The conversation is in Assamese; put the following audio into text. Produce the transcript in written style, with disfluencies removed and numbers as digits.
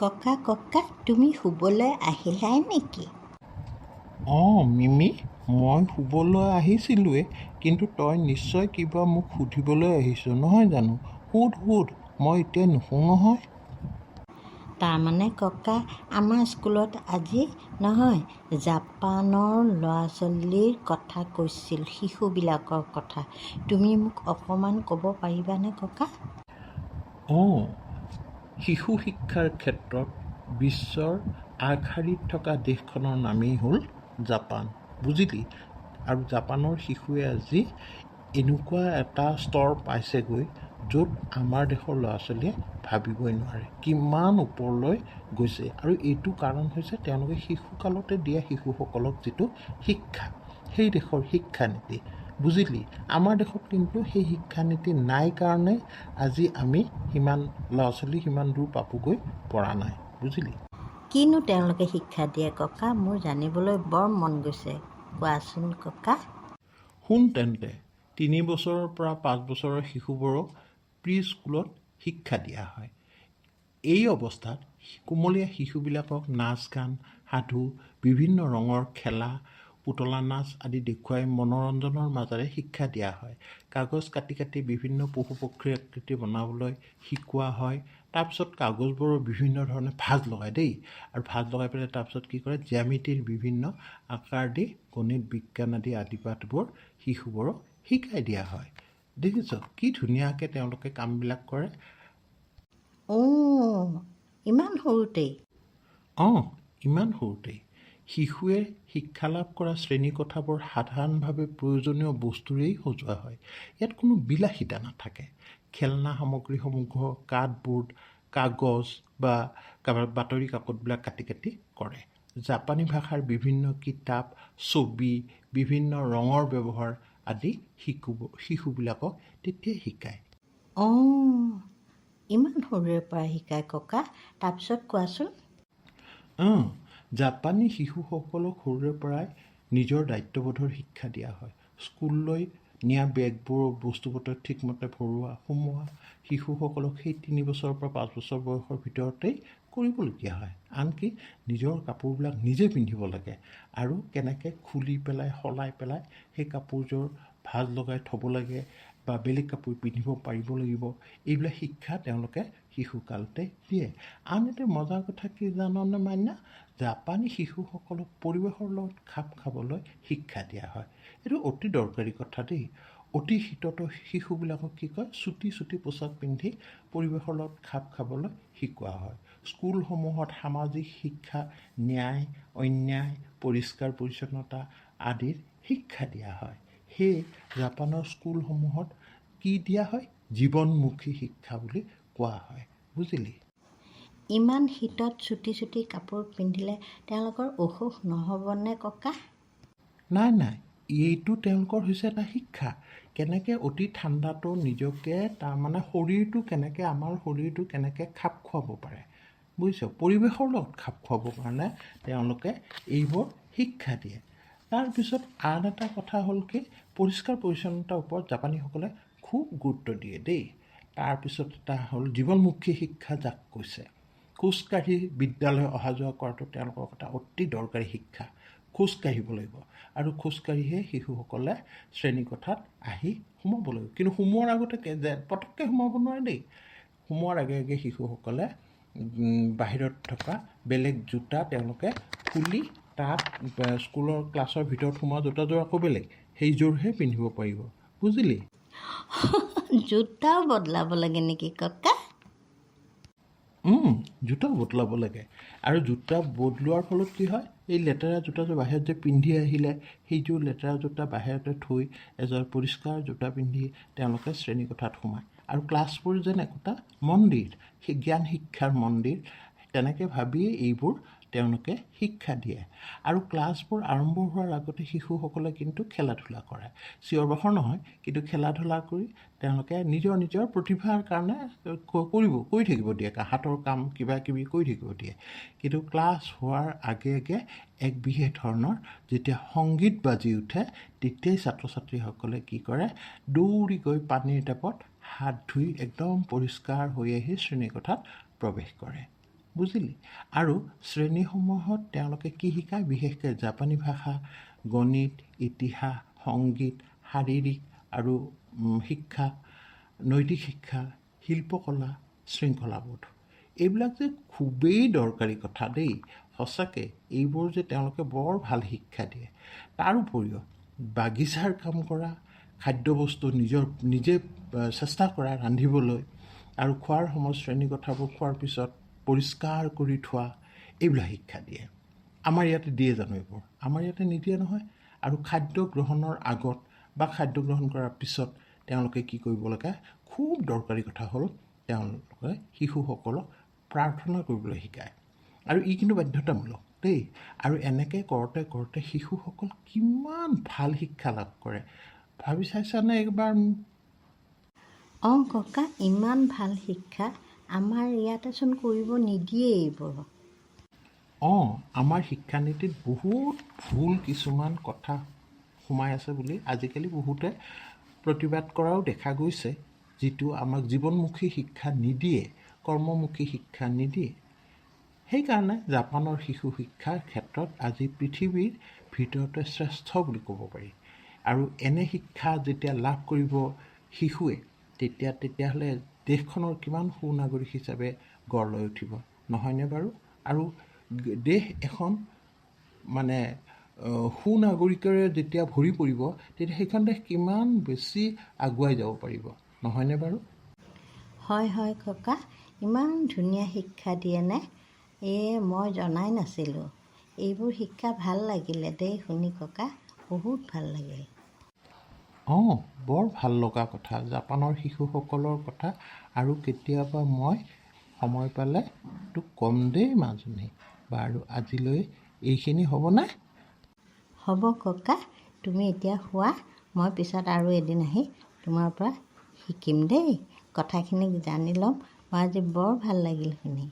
ককা তুমি শুবলৈ আহিলাই নেকি? অঁ মিমি, মই শুবলৈ আহিছিলোঁৱে, কিন্তু তই নিশ্চয় কিবা মোক সুধিবলৈ আহিছ নহয় জানো? সোধ, মই এতিয়া নুশু নহয়। তাৰমানে ককা, আমাৰ স্কুলত আজি নহয় জাপানৰ ল'ৰা ছোৱালীৰ কথা কৈছিল, শিশুবিলাকৰ কথা। তুমি মোক অকণমান ক'ব পাৰিবানে ককা? অঁ, শিশু শিক্ষাৰ ক্ষেত্ৰত বিশ্বৰ আগশাৰীত থকা দেশখনৰ নামেই হ'ল জাপান, বুজিলি? আৰু জাপানৰ শিশুৱে আজি এনেকুৱা এটা স্তৰ পাইছেগৈ য'ত আমাৰ দেশৰ ল'ৰা ছোৱালীয়ে ভাবিবই নোৱাৰে কিমান ওপৰলৈ গৈছে। আৰু এইটো কাৰণ হৈছে তেওঁলোকে শিশুকালতে দিয়া শিশুসকলক যিটো শিক্ষা, সেই দেশৰ শিক্ষানীতি, বুজিলি? আমাৰ দেশত কিন্তু সেই শিক্ষানীতি নাই কাৰণে আজি আমি সিমান ল'ৰা ছোৱালী সিমান দূৰ পাবগৈ পৰা নাই, বুজিলি? কিনো তেওঁলোকে শিক্ষা দিয়ে ককা? মোৰ জানিবলৈ বৰ মন গৈছে, কোৱাচোন ককা। শুন তেন্তে, 3 বছৰৰ পৰা 5 বছৰৰ শিশুবোৰক প্ৰি স্কুলত শিক্ষা দিয়া হয়। এই অৱস্থাত কোমলীয়া শিশুবিলাকক নাচ গান, সাধু, বিভিন্ন ৰঙৰ খেলা, পুতলা নাচ আদি দেখুৱাই মনোৰঞ্জনৰ মাজেৰে শিক্ষা দিয়া হয়। কাগজ কাটি কাটি বিভিন্ন পশু পক্ষীৰ আকৃতি বনাবলৈ শিকোৱা হয়। তাৰপিছত কাগজবোৰৰ বিভিন্ন ধৰণে ভাঁজ লগায় দেই, আৰু ভাঁজ লগাই পেলাই তাৰপিছত কি কৰে, জ্যামিতিৰ বিভিন্ন আকাৰ দি গণিত বিজ্ঞান আদি পাঠবোৰ শিশুবোৰক শিকাই দিয়া হয়। দেখিছ কি ধুনীয়াকৈ তেওঁলোকে কামবিলাক কৰে। অঁ, ইমান সৰুতেই? অঁ, ইমান সৰুতেই। শিশুৱে শিক্ষা লাভ কৰা শ্ৰেণীকোঠাবোৰ সাধাৰণভাৱে প্ৰয়োজনীয় বস্তুৰেই সজোৱা হয়। ইয়াত কোনো বিলাসিতা নাথাকে। খেলনা সামগ্ৰীসমূহ কাৰ্ডবোৰ্ড, কাগজ বা বাতৰি কাকতবিলাক কাটি কাটি কৰে। জাপানী ভাষাৰ বিভিন্ন কিতাপ, ছবি, বিভিন্ন ৰঙৰ ব্যৱহাৰ আদি শিশুবিলাকক তেতিয়াই শিকায়। অঁ, ইমান সৰুৰে পৰা শিকায় ককা। তাৰপিছত কোৱাচোন। জাপানী শিশুসকলক সৰুৰে পৰাই নিজৰ দায়িত্ববোধৰ শিক্ষা দিয়া হয়। স্কুললৈ নিয়া বেগবোৰৰ বস্তুপত্ৰ ঠিকমতে ভৰোৱা সোমোৱা শিশুসকলক সেই 3 বছৰৰ পৰা 5 বছৰ বয়সৰ ভিতৰতেই কৰিবলগীয়া হয়। আনকি নিজৰ কাপোৰবিলাক নিজে পিন্ধিব লাগে, আৰু কেনেকৈ খুলি পেলাই সলাই পেলাই সেই কাপোৰযোৰ ভাঁজ লগাই থ'ব লাগে বা বেলেগ কাপোৰ পিন্ধিব পাৰিব লাগিব, এইবিলাক শিক্ষা তেওঁলোকে শিশুকালতে দিয়ে। আন এটা মজাৰ কথা কি জাননে মান্যা? জাপানী শিশুসকলক পৰিৱেশৰ লগত খাপ খাবলৈ শিক্ষা দিয়া হয়। এইটো অতি দৰকাৰী কথা দেই। অতি শীততো শিশুবিলাকক কি কয়, চুটি পোছাক পিন্ধি পৰিৱেশৰ লগত খাপ খাবলৈ শিকোৱা হয়। স্কুলসমূহত সামাজিক শিক্ষা, ন্যায়, অন্যায়, পৰিষ্কাৰ পৰিচ্ছন্নতা আদিৰ শিক্ষা দিয়া হয়। সেয়ে জাপানৰ স্কুলসমূহত কি দিয়া হয়, জীৱনমুখী শিক্ষা বুলি কোৱা হয়, বুজিলি? ইমান শীতত চুটি কাপোৰ পিন্ধিলে তেওঁলোকৰ অসুখ নহ'বনে ককা? নাই, এইটো তেওঁলোকৰ হৈছে এটা শিক্ষা। কেনেকৈ অতি ঠাণ্ডাটো নিজকে তাৰমানে আমাৰ শৰীৰটো কেনেকৈ খাপ খুৱাব পাৰে, বুজিছ? পৰিৱেশৰ লগত খাপ খুৱাবৰ কাৰণে তেওঁলোকে এইবোৰ শিক্ষা দিয়ে। তাৰপিছত আন এটা কথা হ'ল কি, পৰিষ্কাৰ পৰিচ্ছন্নতাৰ ওপৰত জাপানীসকলে খুব গুৰুত্ব দিয়ে দেই। তাৰপিছত এটা হ'ল জীৱনমুখী শিক্ষা, যাক কৈছে। খোজকাঢ়ি বিদ্যালয় অহা যোৱা কৰাটো তেওঁলোকৰ এটা অতি দৰকাৰী শিক্ষা। খোজকাঢ়িব লাগিব, আৰু খোজকাঢ়িহে শিশুসকলে শ্ৰেণীকোঠাত আহি সোমাব লাগিব। কিন্তু সোমোৱাৰ আগতে পটককৈ সোমাব নোৱাৰে দেই। সোমোৱাৰ আগে শিশুসকলে বাহিৰত থকা বেলেগ জোতা তেওঁলোকে খুলি তাত স্কুলৰ ক্লাছৰ ভিতৰত সোমোৱা জোতাযোৰ আকৌ বেলেগ, সেইযোৰহে পিন্ধিব পাৰিব, বুজিলি? জোতাও বদলাব লাগে নেকি ককা? জোতাও বদলাব লাগে। আৰু জোতা বদলোৱাৰ ফলত কি হয়, এই লেতেৰা জোতাযোৰ বাহিৰত যে পিন্ধি আহিলে, সেইযোৰ লেতেৰা জোতা বাহিৰতে থৈ এযোৰ পৰিষ্কাৰ জোতা পিন্ধি তেওঁলোকে শ্ৰেণীকোঠাত সোমায়। আৰু ক্লাছবোৰ যেন একোটা মন্দিৰ, সেই জ্ঞান শিক্ষাৰ মন্দিৰ, তেনেকৈ ভাবিয়ে এইবোৰ তেওঁলোকে শিক্ষা দিয়ে। আৰু ক্লাছবোৰ আৰম্ভ হোৱাৰ আগতে শিশুসকলে কিন্তু খেলা ধূলা কৰে। চিঞৰ বাখৰ নহয়, কিন্তু খেলা ধূলা কৰি তেওঁলোকে নিজৰ প্ৰতিভাৰ কাৰণে কৰি থাকিব দিয়ে, হাতৰ কাম কিবা কিবি কৰি থাকিব দিয়ে। কিন্তু ক্লাছ হোৱাৰ আগে এক বিশেষ ধৰণৰ যেতিয়া সংগীত বাজি উঠে, তেতিয়াই ছাত্ৰ ছাত্ৰীসকলে কি কৰে, দৌৰি গৈ পানীৰ টেপত হাত ধুই একদম পৰিষ্কাৰ হৈ আহি শ্ৰেণীকোঠাত প্ৰৱেশ কৰে। বুজিলি? আৰু শ্ৰেণীসমূহত তেওঁলোকে কি শিকায়? বিশেষকৈ জাপানী ভাষা, গণিত, ইতিহাস, সংগীত, শাৰীৰিক আৰু শিক্ষা, নৈতিক শিক্ষা, শিল্পকলা, শৃংখলাবোধ। এইবিলাক যে খুবেই দৰকাৰী কথা দেই, সঁচাকৈ এইবোৰ যে তেওঁলোকে বৰ ভাল শিক্ষা দিয়ে। তাৰ উপৰিও বাগিচাৰ কাম কৰা, খাদ্যবস্তু নিজে চেষ্টা কৰা ৰান্ধিবলৈ, আৰু খোৱাৰ সময়ত শ্ৰেণীকোঠাবোৰ খোৱাৰ পিছত পৰিষ্কাৰ কৰি থোৱা, এইবিলাক শিক্ষা দিয়ে। আমাৰ ইয়াতে দিয়ে জানো এইবোৰ? আমাৰ ইয়াতে নিদিয়ে নহয়। আৰু খাদ্য গ্ৰহণৰ আগত বা খাদ্য গ্ৰহণ কৰাৰ পিছত তেওঁলোকে কি কৰিব লাগে? খুব দৰকাৰী কথা হ'ল তেওঁলোকে শিশুসকলক প্ৰাৰ্থনা কৰিবলৈ শিকায়। আৰু ই কিন্তু বাধ্যতামূলক দেই। আৰু এনেকৈ কৰোঁতে কৰোঁতে শিশুসকল কিমান ভাল শিক্ষা লাভ কৰে, ভাবি চাইছানে একবাৰ? অঁ ককা, ইমান ভাল শিক্ষা আমাৰ ইয়াতেচোন কৰিব নিদিয়ে এইবোৰ। অঁ, আমাৰ শিক্ষানীতিত বহুত ভুল কিছুমান কথা সোমাই আছে বুলি আজিকালি বহুতে প্ৰতিবাদ কৰাও দেখা গৈছে, যিটো আমাক জীৱনমুখী শিক্ষা নিদিয়ে, কৰ্মমুখী শিক্ষা নিদিয়ে। সেইকাৰণে জাপানৰ শিশু শিক্ষাৰ ক্ষেত্ৰত আজি পৃথিৱীৰ ভিতৰতে শ্ৰেষ্ঠ বুলি ক'ব পাৰি। আৰু এনে শিক্ষা যেতিয়া লাভ কৰিব শিশুৱে, তেতিয়াহ'লে দেশখনৰ কিমান সুনাগৰিক হিচাপে গঢ় লৈ উঠিব, নহয়নে বাৰু? আৰু দেশ এখন মানে সুনাগৰিকেৰে যেতিয়া ভৰি পৰিব, তেতিয়া সেইখন দেশ কিমান বেছি আগুৱাই যাব পাৰিব, নহয়নে বাৰু? হয় হয় ককা, ইমান ধুনীয়া শিক্ষা দিয়েনে? মই জনাই নাছিলোঁ। এইবোৰ শিক্ষা ভাল লাগিলে দেই শুনি ককা, বহুত ভাল লাগিল। অঁ, বৰ ভাল লগা কথা জাপানৰ শিশুসকলৰ কথা। আৰু কেতিয়াবা মই সময় পালে তোক ক'ম দেই মাজনী। বাৰু আজিলৈ এইখিনি হ'বনে? হ'ব ককা, তুমি এতিয়া শোৱা। মই পিছত আৰু এদিন আহি তোমাৰ পৰা শিকিম দেই। কথাখিনি জানি ল'ম। মই আজি বৰ ভাল লাগিল শুনি।